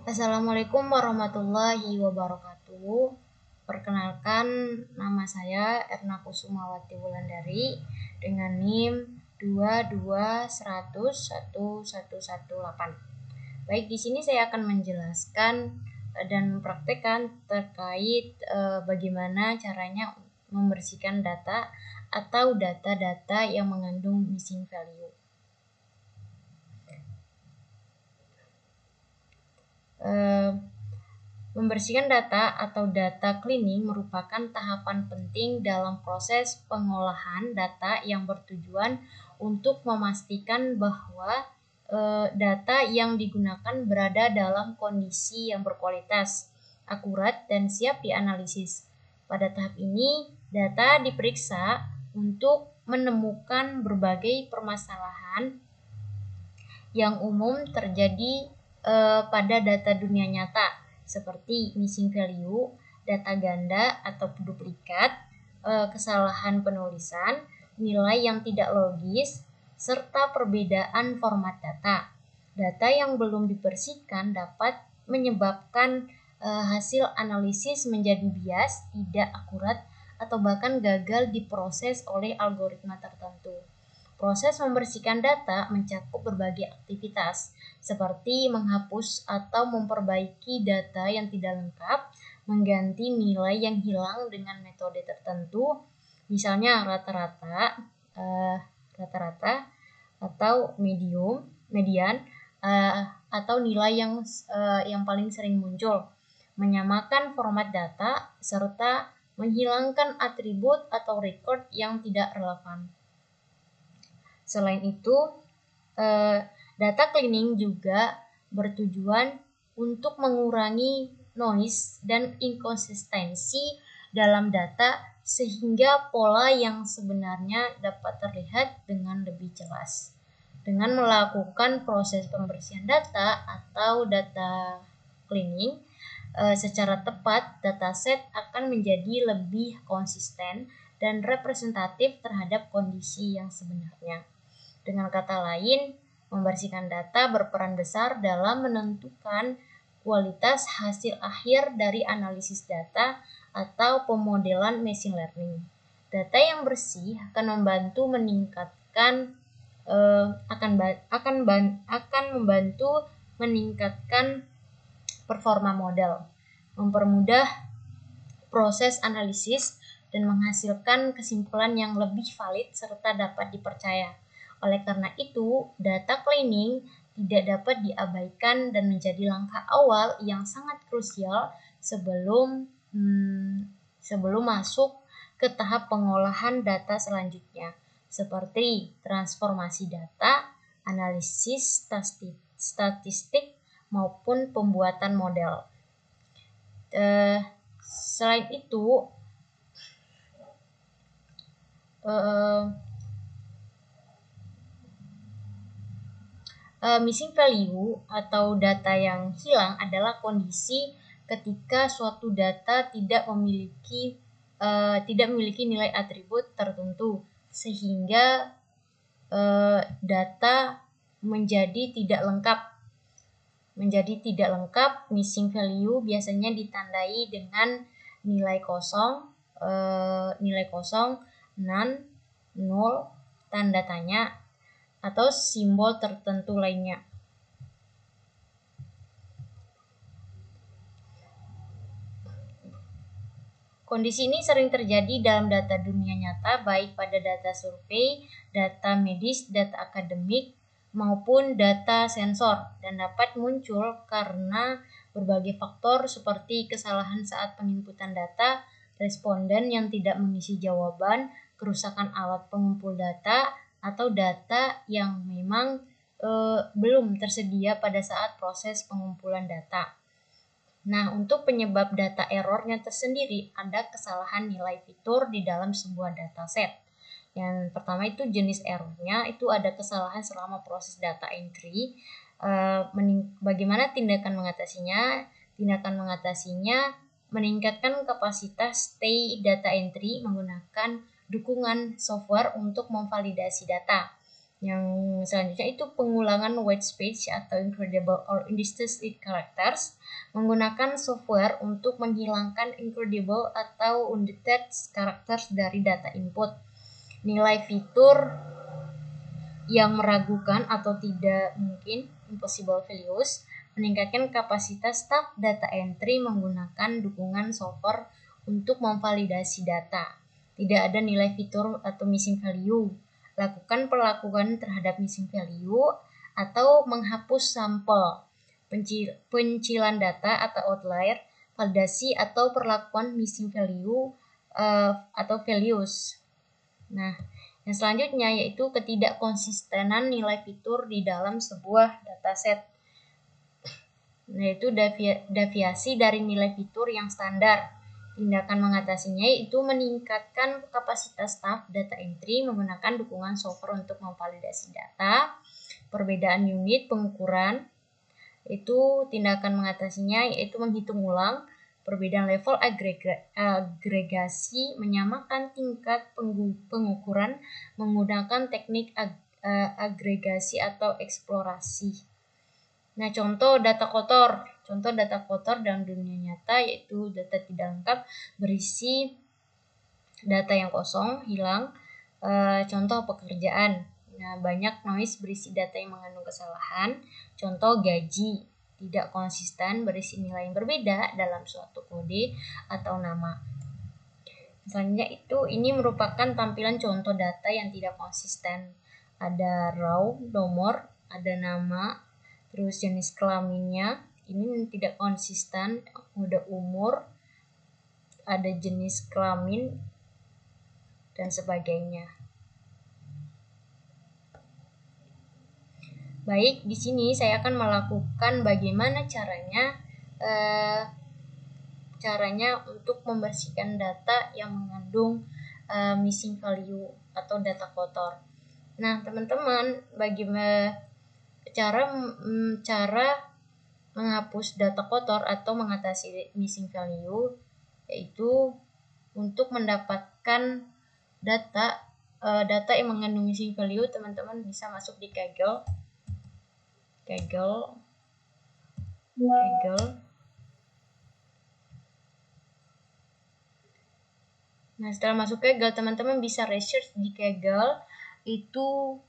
Assalamualaikum warahmatullahi wabarakatuh. Perkenalkan, nama saya Erna Kusumawati Wulandari dengan NIM 22101118. Baik, di sini saya akan menjelaskan dan mempraktekkan terkait bagaimana caranya membersihkan data atau data-data yang mengandung missing value. Membersihkan data atau data cleaning merupakan tahapan penting dalam proses pengolahan data yang bertujuan untuk memastikan bahwa data yang digunakan berada dalam kondisi yang berkualitas, akurat, dan siap dianalisis. Pada tahap ini, data diperiksa untuk menemukan berbagai permasalahan yang umum terjadi pada data dunia nyata, seperti missing value, data ganda atau duplikat, kesalahan penulisan, nilai yang tidak logis, serta perbedaan format data. Data yang belum dibersihkan dapat menyebabkan hasil analisis menjadi bias, tidak akurat, atau bahkan gagal diproses oleh algoritma tertentu. Proses membersihkan data mencakup berbagai aktivitas, seperti menghapus atau memperbaiki data yang tidak lengkap, mengganti nilai yang hilang dengan metode tertentu, misalnya rata-rata atau median, atau nilai yang paling sering muncul, menyamakan format data, serta menghilangkan atribut atau record yang tidak relevan. Selain itu, data cleaning juga bertujuan untuk mengurangi noise dan inkonsistensi dalam data sehingga pola yang sebenarnya dapat terlihat dengan lebih jelas. Dengan melakukan proses pembersihan data atau data cleaning secara tepat, dataset akan menjadi lebih konsisten dan representatif terhadap kondisi yang sebenarnya. Dengan kata lain, membersihkan data berperan besar dalam menentukan kualitas hasil akhir dari analisis data atau pemodelan machine learning. Data yang bersih akan membantu meningkatkan performa model, mempermudah proses analisis, dan menghasilkan kesimpulan yang lebih valid serta dapat dipercaya. Oleh karena itu, data cleaning tidak dapat diabaikan dan menjadi langkah awal yang sangat krusial sebelum masuk ke tahap pengolahan data selanjutnya, seperti transformasi data, analisis statistik, maupun pembuatan model. Selain itu, missing value atau data yang hilang adalah kondisi ketika suatu data tidak memiliki nilai atribut tertentu sehingga data menjadi tidak lengkap. Missing value biasanya ditandai dengan nilai kosong, none, null, tanda tanya, atau simbol tertentu lainnya. Kondisi ini sering terjadi dalam data dunia nyata, baik pada data survei, data medis, data akademik, maupun data sensor, dan dapat muncul karena berbagai faktor seperti kesalahan saat penginputan data, responden yang tidak mengisi jawaban, kerusakan alat pengumpul data, atau data yang memang belum tersedia pada saat proses pengumpulan data. Nah, untuk penyebab data errornya tersendiri, ada kesalahan nilai fitur di dalam sebuah dataset. Yang pertama itu jenis errornya, itu ada kesalahan selama proses data entry. Bagaimana tindakan mengatasinya? Tindakan mengatasinya meningkatkan kapasitas stay data entry menggunakan dukungan software untuk memvalidasi data. Yang selanjutnya itu pengulangan white space atau incredible or undistinct characters menggunakan software untuk menghilangkan incredible atau undetected characters dari data input. Nilai fitur yang meragukan atau tidak mungkin, impossible values, meningkatkan kapasitas staf data entry menggunakan dukungan software untuk memvalidasi data. Tidak ada nilai fitur atau missing value. Lakukan perlakuan terhadap missing value atau menghapus sampel. Pencilan data atau outlier, validasi atau perlakuan missing value atau values. Nah, yang selanjutnya yaitu ketidakkonsistenan nilai fitur di dalam sebuah dataset. Yaitu deviasi dari nilai fitur yang standar. Tindakan mengatasinya yaitu meningkatkan kapasitas staf data entry menggunakan dukungan software untuk memvalidasi data. Perbedaan unit pengukuran, itu tindakan mengatasinya yaitu menghitung ulang. Perbedaan level agregasi, menyamakan tingkat pengukuran menggunakan teknik agregasi atau eksplorasi. Nah, contoh data kotor. Contoh data kotor dalam dunia nyata yaitu data tidak lengkap, berisi data yang kosong, hilang. Contoh pekerjaan. Nah, banyak noise berisi data yang mengandung kesalahan. Contoh gaji tidak konsisten, berisi nilai yang berbeda dalam suatu kode atau nama. Selanjutnya ini merupakan tampilan contoh data yang tidak konsisten. Ada raw, nomor, ada nama, terus jenis kelaminnya, ini tidak konsisten, ada umur, ada jenis kelamin, dan sebagainya. Baik, di sini saya akan melakukan bagaimana caranya untuk membersihkan data yang mengandung missing value atau data kotor. Nah, teman-teman, bagaimana cara menghapus data kotor atau mengatasi missing value yaitu untuk mendapatkan data yang mengandung missing value, teman-teman bisa masuk di Kaggle. Nah, setelah masuk Kaggle, teman-teman bisa research di Kaggle itu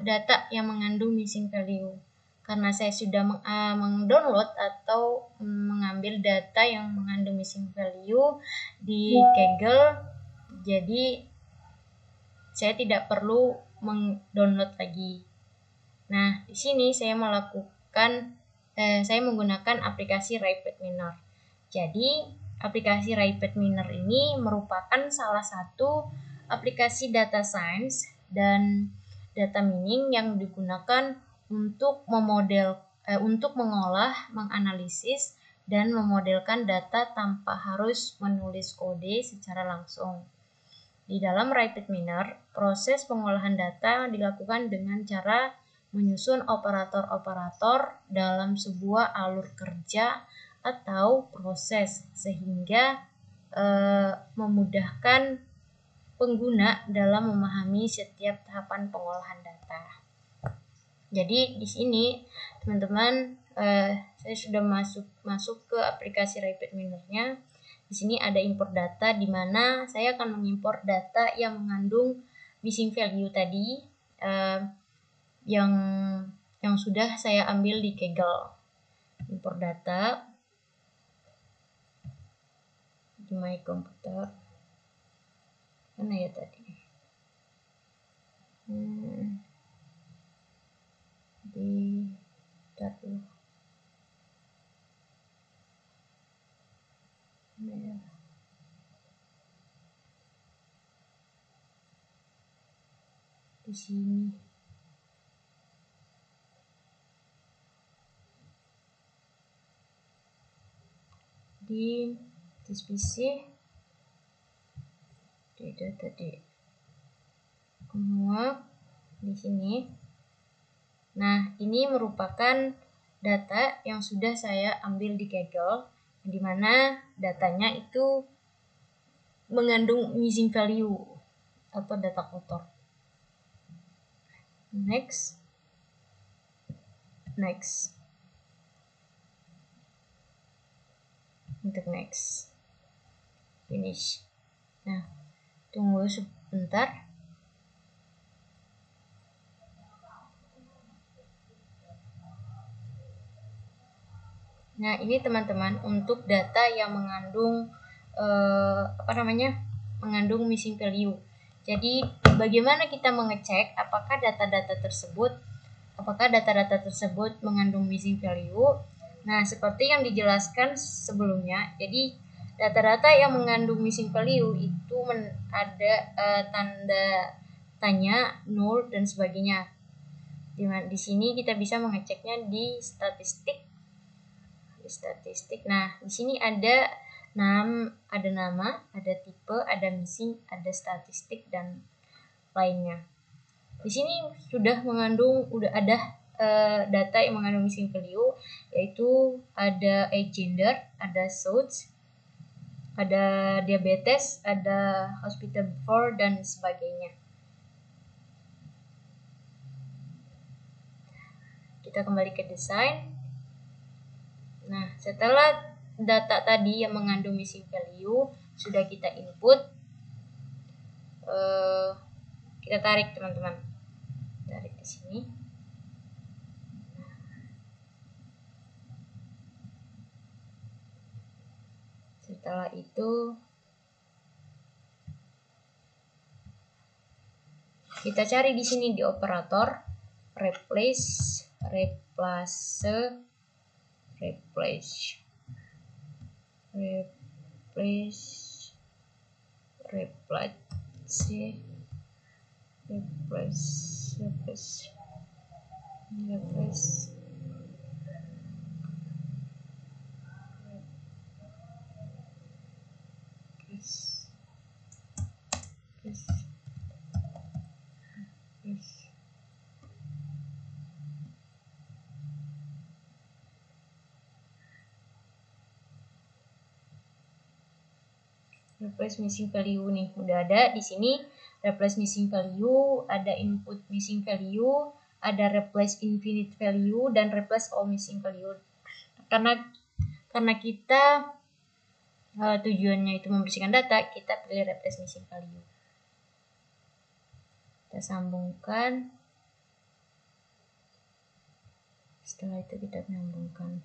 data yang mengandung missing value. Karena saya sudah mengdownload atau mengambil data yang mengandung missing value di Kaggle, jadi saya tidak perlu mengdownload lagi. Nah, di sini saya menggunakan aplikasi RapidMiner. Jadi, aplikasi RapidMiner ini merupakan salah satu aplikasi data science dan data mining yang digunakan untuk mengolah, menganalisis, dan memodelkan data tanpa harus menulis kode secara langsung. Di dalam RapidMiner, proses pengolahan data dilakukan dengan cara menyusun operator-operator dalam sebuah alur kerja atau proses sehingga memudahkan pengguna dalam memahami setiap tahapan pengolahan data. Jadi di sini teman-teman saya sudah masuk ke aplikasi RapidMiner-nya. Di sini ada import data di mana saya akan mengimpor data yang mengandung missing value tadi yang sudah saya ambil di Kaggle. Import data di my computer. Mana ya tadi? Di data. Nah, di sini. Di PC di data di semua di sini. Nah, ini merupakan data yang sudah saya ambil di Kaggle, di mana datanya itu mengandung missing value atau data kotor. next, untuk next, finish. Nah, tunggu sebentar. Nah, ini teman-teman untuk data yang mengandung mengandung missing value. Jadi, bagaimana kita mengecek apakah data-data tersebut mengandung missing value? Nah, seperti yang dijelaskan sebelumnya, jadi data-data yang mengandung missing value itu ada tanda tanya, null, dan sebagainya. Di sini kita bisa mengeceknya di statistik. Nah, di sini ada nama, ada tipe, ada missing, ada statistik, dan lainnya. Di sini sudah ada data yang mengandung missing value, yaitu ada age, gender, ada sex, ada diabetes, ada hospital before, dan sebagainya. Kita kembali ke desain. Nah, setelah data tadi yang mengandung missing value sudah kita input, kita tarik teman-teman, tarik di sini. Setelah itu kita cari di sini di operator replace, replace missing value nih udah ada di sini. Replace missing value, ada input missing value, ada replace infinite value, dan replace all missing value. Karena kita tujuannya itu membersihkan data, kita pilih replace missing value. Kita sambungkan. Setelah itu kita menyambungkan.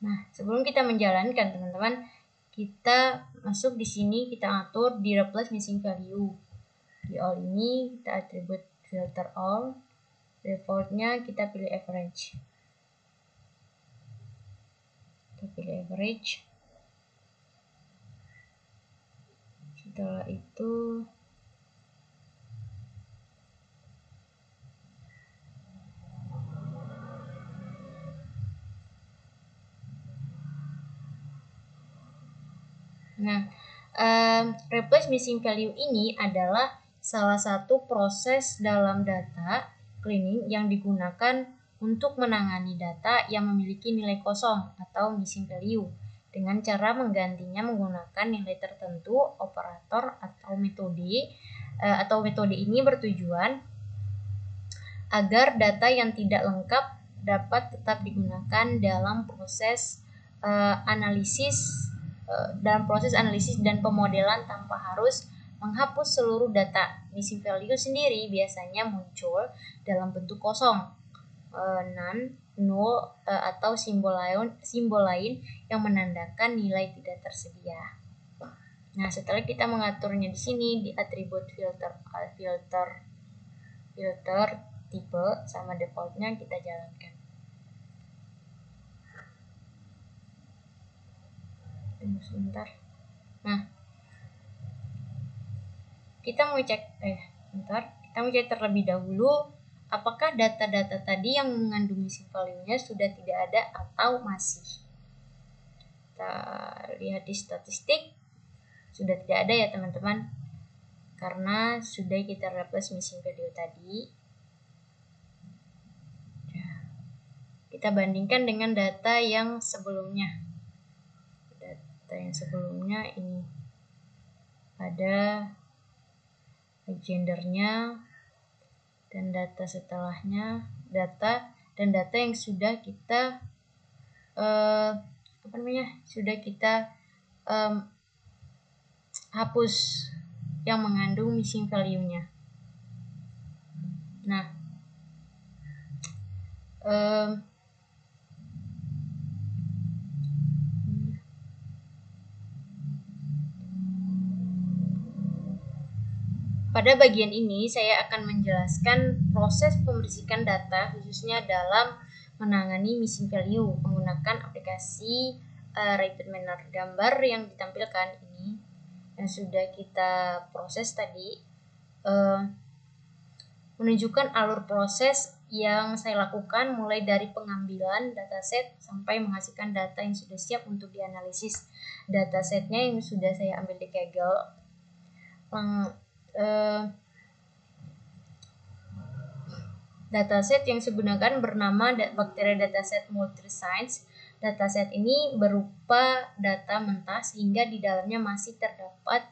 Nah, sebelum kita menjalankan teman-teman, kita masuk di sini, kita atur di replace missing value. Di all ini kita atribut filter all, defaultnya kita pilih average. Setelah itu replace missing value ini adalah salah satu proses dalam data cleaning yang digunakan untuk menangani data yang memiliki nilai kosong atau missing value dengan cara menggantinya menggunakan nilai tertentu, operator, atau metode. Metode ini bertujuan agar data yang tidak lengkap dapat tetap digunakan dalam proses analisis dan pemodelan tanpa harus menghapus seluruh data. Missing value sendiri biasanya muncul dalam bentuk kosong, none, null, atau simbol lain yang menandakan nilai tidak tersedia. Nah, setelah kita mengaturnya di sini di atribut filter tipe sama defaultnya, kita jalankan. Tunggu sebentar. Nah, kita mau cek terlebih dahulu apakah data-data tadi yang mengandung missing value-nya sudah tidak ada atau masih. Kita lihat di statistik, sudah tidak ada ya teman-teman, karena sudah kita replace missing value tadi. Kita bandingkan dengan data yang sebelumnya. Ini ada gendernya, dan data setelahnya data yang sudah kita hapus yang mengandung missing value-nya. Nah, pada bagian ini saya akan menjelaskan proses pembersihan data khususnya dalam menangani missing value menggunakan aplikasi Rapid Miner. Gambar yang ditampilkan ini yang sudah kita proses tadi menunjukkan alur proses yang saya lakukan mulai dari pengambilan dataset sampai menghasilkan data yang sudah siap untuk dianalisis. Datasetnya yang sudah saya ambil di Kaggle. Dataset yang saya gunakan bernama Bacteria Dataset Multiscience. Dataset ini berupa data mentah sehingga di dalamnya masih terdapat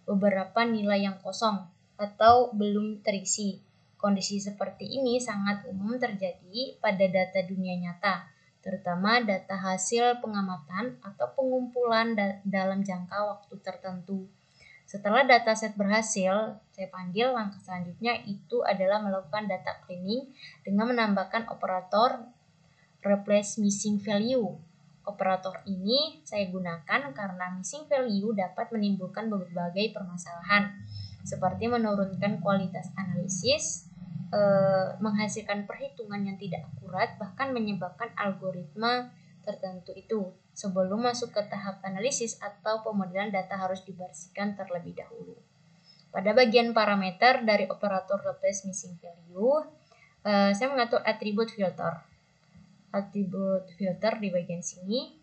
beberapa nilai yang kosong atau belum terisi. Kondisi seperti ini sangat umum terjadi pada data dunia nyata, terutama data hasil pengamatan atau pengumpulan dalam jangka waktu tertentu. Setelah dataset berhasil, saya panggil langkah selanjutnya itu adalah melakukan data cleaning dengan menambahkan operator replace missing value. Operator ini saya gunakan karena missing value dapat menimbulkan berbagai permasalahan, seperti menurunkan kualitas analisis, menghasilkan perhitungan yang tidak akurat, bahkan menyebabkan algoritma tertentu itu. Sebelum masuk ke tahap analisis atau pemodelan, data harus dibersihkan terlebih dahulu. Pada bagian parameter dari operator replace missing value, saya mengatur atribut filter. Atribut filter di bagian sini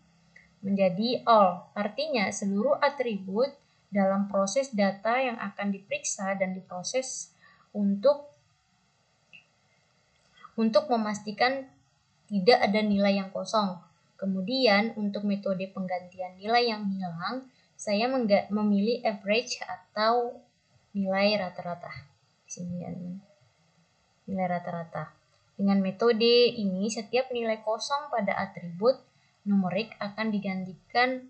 menjadi all, artinya seluruh atribut dalam proses data yang akan diperiksa dan diproses untuk memastikan tidak ada nilai yang kosong. Kemudian untuk metode penggantian nilai yang hilang, saya memilih average atau nilai rata-rata. Sini ya, nilai rata-rata. Dengan metode ini, setiap nilai kosong pada atribut numerik akan digantikan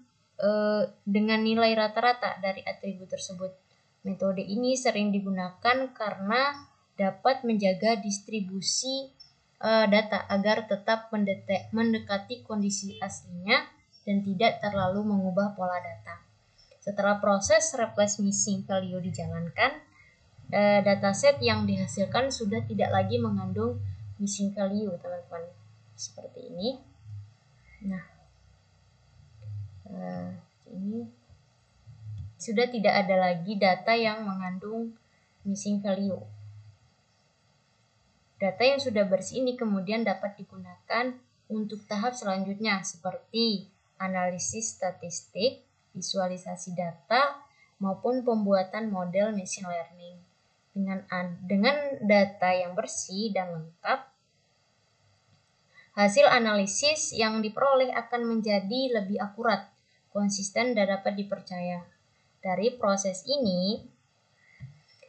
dengan nilai rata-rata dari atribut tersebut. Metode ini sering digunakan karena dapat menjaga distribusi data agar tetap mendekati kondisi aslinya dan tidak terlalu mengubah pola data. Setelah proses replace missing value dijalankan, dataset yang dihasilkan sudah tidak lagi mengandung missing value, teman-teman. Seperti ini. Nah, ini sudah tidak ada lagi data yang mengandung missing value. Data yang sudah bersih ini kemudian dapat digunakan untuk tahap selanjutnya seperti analisis statistik, visualisasi data, maupun pembuatan model machine learning. Dengan data yang bersih dan lengkap, hasil analisis yang diperoleh akan menjadi lebih akurat, konsisten, dan dapat dipercaya. Dari proses ini,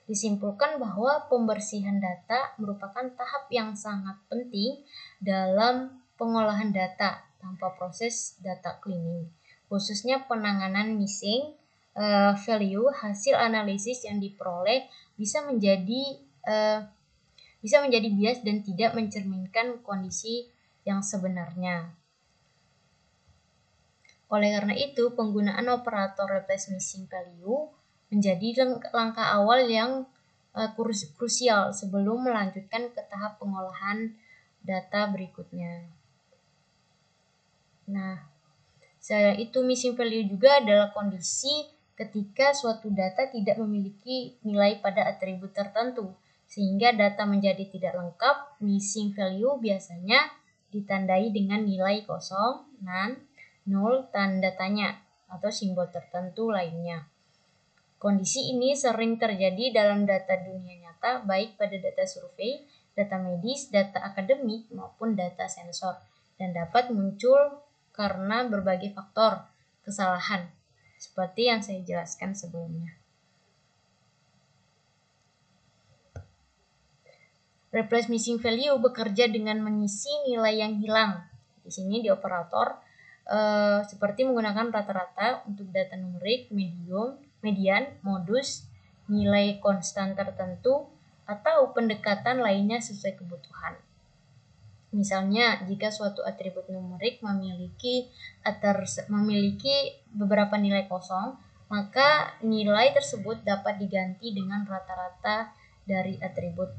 disimpulkan bahwa pembersihan data merupakan tahap yang sangat penting dalam pengolahan data tanpa proses data cleaning, khususnya penanganan missing value. Hasil analisis yang diperoleh bisa menjadi bias dan tidak mencerminkan kondisi yang sebenarnya. Oleh karena itu, penggunaan operator replace missing value menjadi langkah awal yang krusial sebelum melanjutkan ke tahap pengolahan data berikutnya. Nah, selain itu missing value juga adalah kondisi ketika suatu data tidak memiliki nilai pada atribut tertentu, sehingga data menjadi tidak lengkap. Missing value biasanya ditandai dengan nilai kosong, none, null, tanda tanya, atau simbol tertentu lainnya. Kondisi ini sering terjadi dalam data dunia nyata, baik pada data survei, data medis, data akademik, maupun data sensor, dan dapat muncul karena berbagai faktor kesalahan, seperti yang saya jelaskan sebelumnya. Replace missing value bekerja dengan mengisi nilai yang hilang. Di sini di operator seperti menggunakan rata-rata untuk data numerik, median, modus, nilai konstan tertentu, atau pendekatan lainnya sesuai kebutuhan. Misalnya, jika suatu atribut numerik memiliki beberapa nilai kosong, maka nilai tersebut dapat diganti dengan rata-rata dari atribut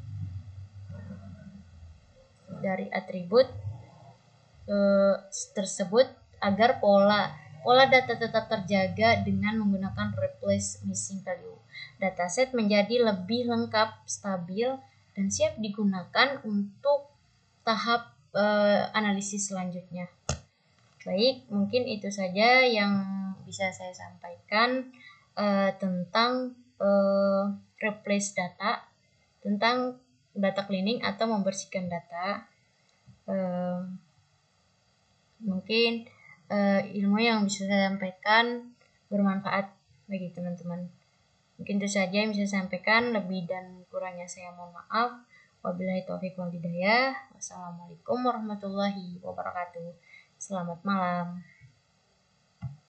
tersebut agar pola data tetap terjaga dengan menggunakan replace missing value. Dataset menjadi lebih lengkap, stabil, dan siap digunakan untuk tahap analisis selanjutnya. Baik, mungkin itu saja yang bisa saya sampaikan tentang replace data, tentang data cleaning atau membersihkan data. Mungkin ilmu yang bisa saya sampaikan bermanfaat bagi teman-teman. Mungkin itu saja yang bisa saya sampaikan, lebih dan kurangnya saya mohon maaf. Wabillahi taufiq wal hidayah. Wassalamualaikum warahmatullahi wabarakatuh. Selamat malam.